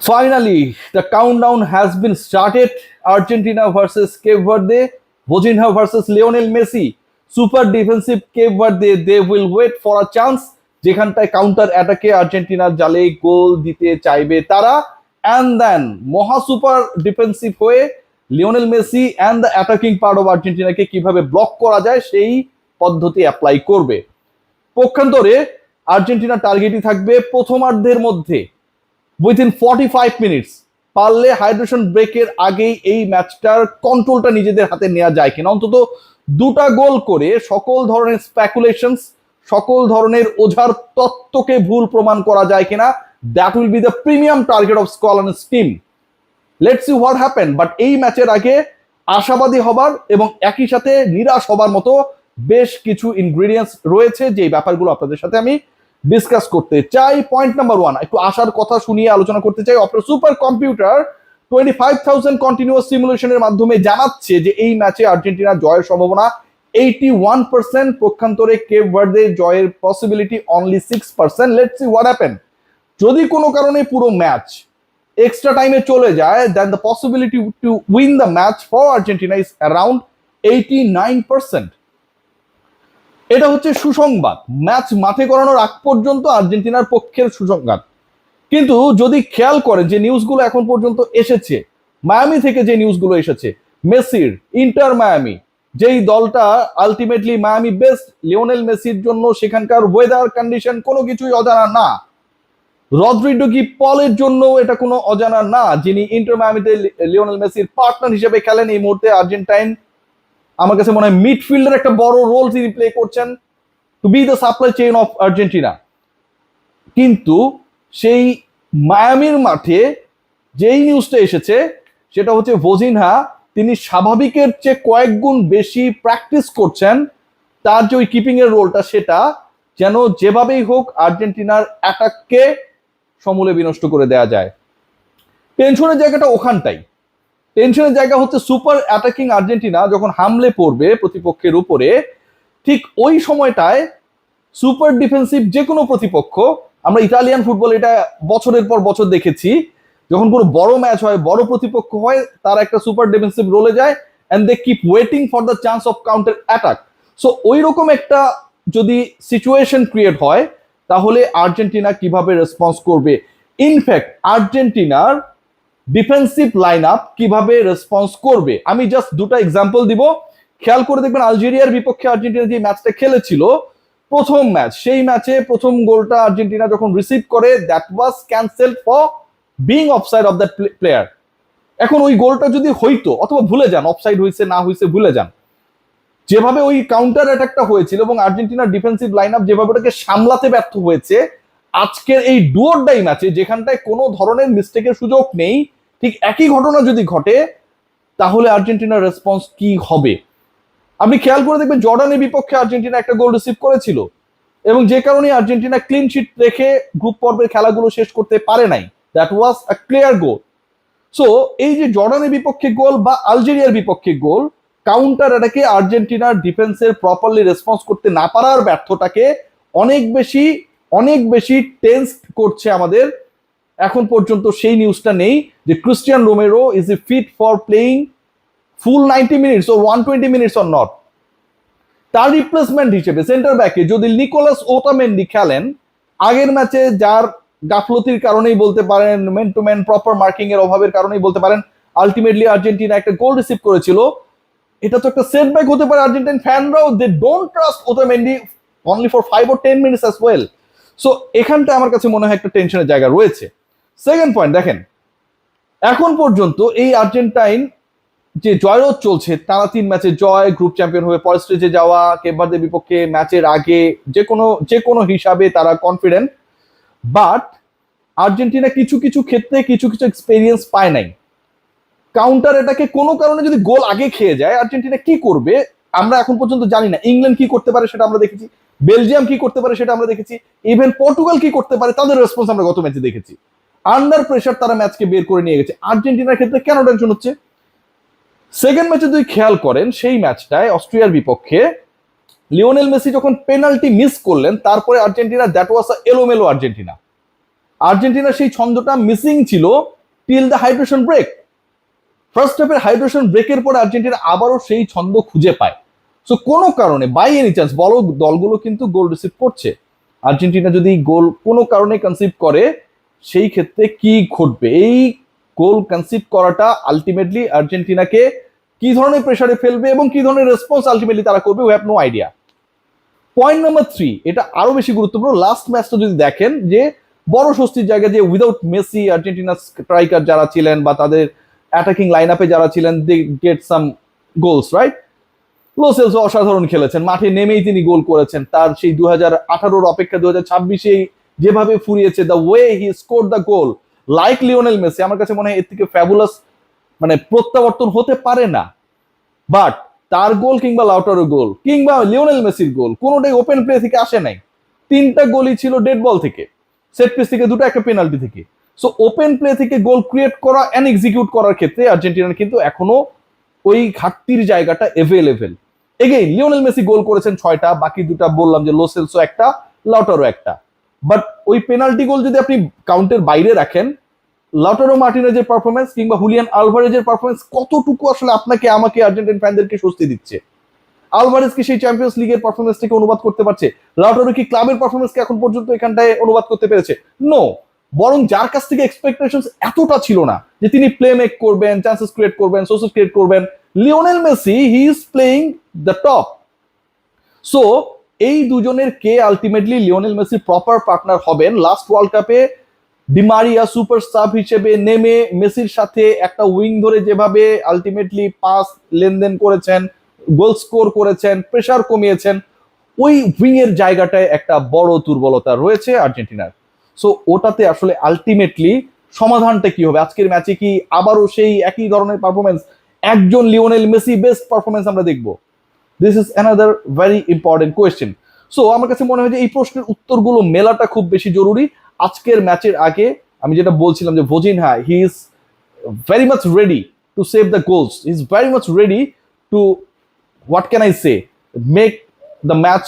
Finally, the countdown has been started. Argentina versus Cape Verde, Vozinha versus Lionel Messi. Super defensive Cape Verde, they will wait for a chance. যেখানটায় counter অ্যাটাকে আর্জেন্টিনার জালে গোল দিতে চাইবে তারা, and then মহা super defensive হয়ে Lionel Messi and the attacking part of আর্জেন্টিনাকে কিভাবে ব্লক করা যায় সেই পদ্ধতি অ্যাপ্লাই করবে। পক্ষান্তরে আর্জেন্টিনার টার্গেটই থাকবে প্রথমার্ধের মধ্যে উইথিন 45 মিনিটস পারলে হাইড্রেশন ব্রেকের আগেই এই ম্যাচটার কন্ট্রোলটা নিজেদের হাতে নেওয়া যায় কিনা, অন্তত দুটা গোল করে সকল ধরনের স্পেকুলেশনস, সকল ধরনের ওঝার তত্ত্বকে ভুল প্রমাণ করা যায় কিনা। That will be the premium target of স্কটল্যান্ডস team. Let's see what happen. But এই ম্যাচের আগে আশাবাদী হবার এবং একই সাথে নিরাশ হবার মতো বেশ কিছু ইনগ্রিডিয়েন্টস রয়েছে, যে ব্যাপারগুলো আপনাদের সাথে আমি ডিসকাস করতে চাই। পয়েন্ট নাম্বার 1, একটু আশার কথা শুনিয়ে আলোচনা করতে চাই। আপনার সুপার কম্পিউটার 25,000 কন্টিনিউয়াস সিমুলেশনের মাধ্যমে জানাচ্ছে যে এই ম্যাচে আর্জেন্টিনা জয়ের সম্ভাবনা 81%, পক্ষান্তরে কেপ ভার্দে জয়ের possibility only 6%। Let's see what happen. যদি কোনো কারণে পুরো ম্যাচ এক্সট্রা টাইমে চলে যায়, then the possibility to win the match for Argentina is around 89%। এটা হচ্ছে সুসংবাদ, ম্যাচ মাঠে করানোর আগ পর্যন্ত আর্জেন্টিনার পক্ষের সুসংবাদ। কিন্তু যদি খেয়াল করেন যে নিউজগুলো এখন পর্যন্ত এসেছে, মায়ামি থেকে যে নিউজগুলো এসেছে, মেসির ইন্টার মায়ামি, যেই দলটা আলটিমেটলি মায়ামি বেস্ট লিওনেল মেসির জন্য, সেখানকার ওয়েদার কন্ডিশন কোনো কিছুই অজানা না। রদ্রিগো কি পলের জন্য এটা কোনো অজানা না, যিনি ইন্টার মায়ামিতে লিওনেল মেসির পার্টনার হিসেবে খেলেন। এই মুহূর্তে আর্জেন্টাইন আমার কাছে মনে হয় মিডফিল্ডের একটা বড় রোল তিনি প্লে করছেন to be the supply chain of Argentina. কিন্তু সেই মায়ামির মাঠে যেই নিউজটা এসেছে সেটা হচ্ছে ভোজিনহা তিনি স্বাভাবিকের চেয়ে কয়েক গুণ বেশি প্র্যাকটিস করছেন। তার যে ওই কিপিং এর রোলটা, সেটা যেন যেভাবেই হোক আর্জেন্টিনার অ্যাটাককে সমূলে বিনষ্ট করে দেওয়া যায়। টেনশনের জায়গাটা ওখানটাই। টেনশনের জায়গা হচ্ছে সুপার অ্যাটাকিং আর্জেন্টিনা যখন হামলে পড়বে প্রতিপক্ষের উপরে, ঠিক ওই সময়টায় সুপার ডিফেন্সিভ যে কোনো প্রতিপক্ষ, আমরা ইতালিয়ান ফুটবল এটা বছরের পর বছর দেখেছি, যখন কোনো বড় ম্যাচ হয়, বড় প্রতিপক্ষ হয়, তারা একটা সুপার ডিফেন্সিভ রোলে যায় and they keep waiting for the chance of counter attack. So ওই রকম একটা যদি সিচুয়েশন ক্রিয়েট হয়, তাহলে আর্জেন্টিনা কিভাবে রেসপন্স করবে, ইনফ্যাক্ট আর্জেন্টিনার ডিফেন্সিভ লাইন আপ কিভাবে রেসপন্স করবে, আমি জাস্ট দুটো এক্সাম্পল দিব। খেয়াল করে দেখবেন আলজেরিয়ার বিপক্ষে আর্জেন্টিনা যে ম্যাচটা খেলেছিল, প্রথম ম্যাচ, সেই ম্যাচে প্রথম গোলটা আর্জেন্টিনা যখন রিসিভ করে, that was cancelled for being offside of that player. এখন ওই গোলটা যদি হইতো, অথবা ভুলে যান অফসাইড হয়েছে না হয়েছে ভুলে যান, যেভাবে ওই কাউন্টার অ্যাটাকটা হয়েছিল এবং আর্জেন্টিনার ডিফেন্সিভ লাইন আপ যেভাবে ওটাকে সামলাতে ব্যর্থ হয়েছে, আজকের এই ডু অর ডাই ম্যাচে যেখানটায় কোনো ধরনের মিস্টেকের সুযোগ নেই, ঠিক একই ঘটনা যদি ঘটে, তাহলে আর্জেন্টিনার রেসপন্স কি হবে। আপনি খেয়াল করে দেখবেন জর্ডানের বিপক্ষে আর্জেন্টিনা একটা গোল রিসিভ করেছিল, এবং যে কারণে আর্জেন্টিনা ক্লিন শিট রেখে গ্রুপ পর্বের খেলাগুলো শেষ করতে পারে নাই। That was a clear goal. So এই যে জর্ডানের বিপক্ষে গোল বা আলজেরিয়ার বিপক্ষে গোল, কাউন্টার অ্যাটাকে আর্জেন্টিনার ডিফেন্সের প্রপারলি রেসপন্স করতে না পারার ব্যর্থতাকে অনেক বেশি টেন্স করছে আমাদের। এখন পর্যন্ত সেই নিউজটা নেই যে Cristian Romero is a fit for playing full 90 minutes ও 120 মিনিটস অর নট। তার রিপ্লেসমেন্ট হিসেবে সেন্টার ব্যাকে যদি নিকোলাস ওটামেন্ডি খেলেন, আগের ম্যাচে যার গাফলতির কারণেই বলতে পারেন, man to man proper marking এর অভাবের কারণেই বলতে পারেন, আলটিমেটলি আর্জেন্টিনা একটা গোল রিসিভ করেছিল। এটা তো একটা সেটব্যাক হতে পারে। আর্জেন্টাইন ফ্যানরাও they don't trust Otamendi only for 5 or 10 minutes as well. So এখানটা আমার কাছে মনে হয় একটা টেনশনের জায়গা রয়েছে। সেকেন্ড পয়েন্ট, দেখেন এখন পর্যন্ত এই আর্জেন্টাইন যে জয়রোধ চলছে, টানা 3 ম্যাচে জয়, গ্রুপ চ্যাম্পিয়ন হয়ে পরের স্টেজে যাওয়া, কেপ ভার্দের বিপক্ষে ম্যাচের আগে যে কোনো হিসাবে তারা কনফিডেন্ট। বাট আর্জেন্টিনা কিছু ক্ষেত্রে কিছু এক্সপেরিয়েন্স পায় নাই। কাউন্টার এটাকে কোনো কারণে যদি গোল আগে খেয়ে যায়, আর্জেন্টিনা কি করবে আমরা এখন পর্যন্ত জানি না। ইংল্যান্ড কি করতে পারে সেটা আমরা দেখেছি, বেলজিয়াম কি করতে পারে সেটা আমরা দেখেছি, ইভেন পর্তুগাল কি করতে পারে তাদের রেসপন্স আমরা গত ম্যাচে দেখেছি। আন্ডার প্রেসার তারা ম্যাচকে বের করে নিয়ে গেছে। আর্জেন্টিনার ক্ষেত্রে কেন টেনশন হচ্ছে? সেকেন্ড ম্যাচে যদি খেয়াল করেন, সেই ম্যাচটায় অস্ট্রিয়ার বিপক্ষে লিওনেল মেসি যখন পেনাল্টি মিস করলেন, তারপরে আর্জেন্টিনা দ্যাট ওয়াজ আ এলোমেলো আর্জেন্টিনা। আর্জেন্টিনার সেই ছন্দটা মিসিং ছিল till the hydration break. First হাফের হাইড্রেশন ব্রেকের পর আর্জেন্টিনা আবারও সেই ছন্দ খুঁজে পায়। সো কোনো কারণে বাই এনি চান্স বড় দলগুলো কিন্তু গোল রিসিভ করছে, আর্জেন্টিনা যদি গোল কোনো কারণে কনসিভ করে সেই ক্ষেত্রে কি ঘটবে? এই গোল কনসিভ করাটা আলটিমেটলি আর্জেন্টিনাকে কি ধরনের প্রেসারে ফেলবে এবং কি ধরনের রেসপন্স আলটিমেটলি তারা করবে, we have no idea. Point number 3, এটা আরো বেশি গুরুত্বপূর্ণ। লাস্ট ম্যাচটা যদি দেখেন যে বড় স্বস্তির জায়গা যে উইদাউট মেসি আর্জেন্টিনা স্ট্রাইকার যারা ছিলেন বা তাদের অ্যাটাকিং লাইন আপে যারা ছিলেন they get some goals, right? Lo Celso অসাধারণ খেলেছেন, মাঠে নেমেই তিনি গোল করেছেন। তার সেই 2018 অপেক্ষা 2026 যেভাবে ফুরিয়েছে, the way he score the goal like Lionel Messi, আমার কাছে মনে হয় এর থেকে ফ্যাবুলাস মানে প্রত্যাবর্তন হতে পারে না। বাট তার গোল কিংবা লাউটারো গোল কিংবা লিওনেল মেসির গোল কোনোটাই ওপেন প্লে থেকে আসে নাই। 3টা গোলই ছিল ডেড বল থেকে, সেট পিস থেকে 2টা, একটা পেনাল্টি থেকে। সো ওপেন প্লে থেকে গোল ক্রিয়েট করা এন্ড এক্সিকিউট করার ক্ষেত্রে আর্জেন্টিনার কিন্তু এখনো ওই ঘাটতির জায়গাটা এভেলেবেল। এগেইন লিওনেল মেসি গোল করেছেন 6টা, বাকি 2টা বললাম যে লো সেলসো একটা, লাউটারো একটা। বাট ওই পেনাল্টি গোল যদি আপনি কাউন্টের বাইরে রাখেন, লাউটারো মার্টিনেজের পারফরমেন্স কিংবা হুলিয়ান আলভারেজের পারফরমেন্স কতটুকু আসলে আপনাকে আমাকে আর্জেন্টিন ফ্যানদেরকে স্বস্তি দিচ্ছে? আলভারেজ কি সেই চ্যাম্পিয়ন্স লিগের পারফরমেন্সটাকে অনুবাদ করতে পারছে? লাউটারো কি ক্লাবের পারফরমেন্সকে এখন পর্যন্ত এখানটায় অনুবাদ করতে পেরেছে? নো। বরং যার কাছ থেকে এক্সপেকটেশনস এতটা ছিল না যে তিনি প্লে মেক করবেন, চান্সেস ক্রিয়েট করবেন, সোর্সেস ক্রিয়েট করবেন, Lionel Messi he is playing the top. So এই দুজনের কে আলটিমেটলি লিওনেল মেসির প্রপার পার্টনার হবেন? লাস্ট ওয়ার্ল্ড কাপে ডিমারিয়া সুপার সাব হিসেবে নেমে মেসির সাথে একটা উইং ধরে যেভাবে আলটিমেটলি পাস লেনদেন করেছেন, গোল স্কোর করেছেন, প্রেসার কমিয়েছেন, ওই উইং এর জায়গাটায় একটা বড় দুর্বলতা রয়েছে আর্জেন্টিনার। সো ওটাতে আসলে আলটিমেটলি সমাধানটা কি হবে? আজকের ম্যাচে কি আবারও সেই একই ধরনের পারফরমেন্স, একজন লিওনেল মেসি বেস্ট পারফরমেন্স আমরা দেখবো? This is another very important question. So আমার কাছে মনে হয় যে এই প্রশ্নের উত্তরগুলো মেলাটা খুব বেশি জরুরি। আজকের ম্যাচের আগে আমি যেটা বলছিলাম যে ভোজিনহা he is very much ready to save the goals, he is very much ready to what can I say, make the match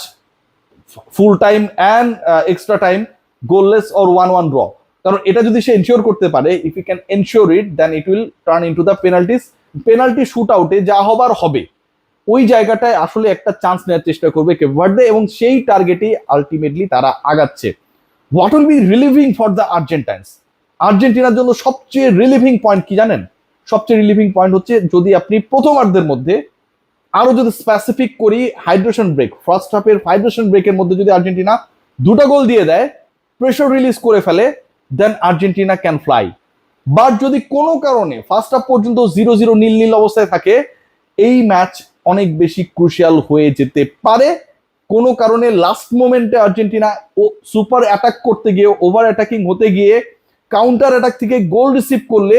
full time and extra time goalless or 1-1 draw। কারণ এটা যদি সে এনশিওর করতে পারে, if you can ensure it then it will turn into the penalties, penalty shoot আউটে যা হবার হবে ওই জায়গাটায় আসলে একটা চান্স নেওয়ার চেষ্টা করবে কেপ ভার্দে এবং সেই টার্গেটেই আলটিমেটলি তারা আগাচ্ছে। What will be relieving for the Argentines? আর্জেন্টিনার জন্য সবচেয়ে রিলিভিং পয়েন্ট কি জানেন? সবচেয়ে রিলিভিং পয়েন্ট হচ্ছে যদি আপনি প্রথমার্ধের মধ্যে আরো যদি স্পেসিফিক করি, হাইড্রেশন ব্রেক, ফার্স্ট হাফের হাইড্রেশন ব্রেকের মধ্যে যদি আর্জেন্টিনা 2টা গোল দিয়ে দেয়, প্রেশার রিলিজ করে ফেলে, দেন আর্জেন্টিনা ক্যান ফ্লাই। বাট যদি কোনো কারণে ফার্স্ট হাফ পর্যন্ত 0-0 নীল অবস্থায় থাকে, এই ম্যাচ অনেক বেশি ক্রুশিয়াল হয়ে যেতে পারে। কোনো কারণে লাস্ট মোমেন্টে আর্জেন্টিনা ও সুপার অ্যাটাক করতে গিয়ে, ওভার অ্যাটাকিং হতে গিয়ে কাউন্টার অ্যাটাক থেকে গোল রিসিভ করলে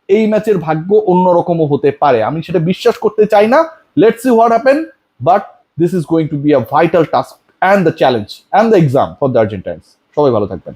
এই ম্যাচের ভাগ্য অন্যরকমও হতে পারে। আমি সেটা বিশ্বাস করতে চাই না। Let's see what happens, but this is going to be a vital task and the challenge and the exam for the Argentines. সবাই ভালো থাকবেন।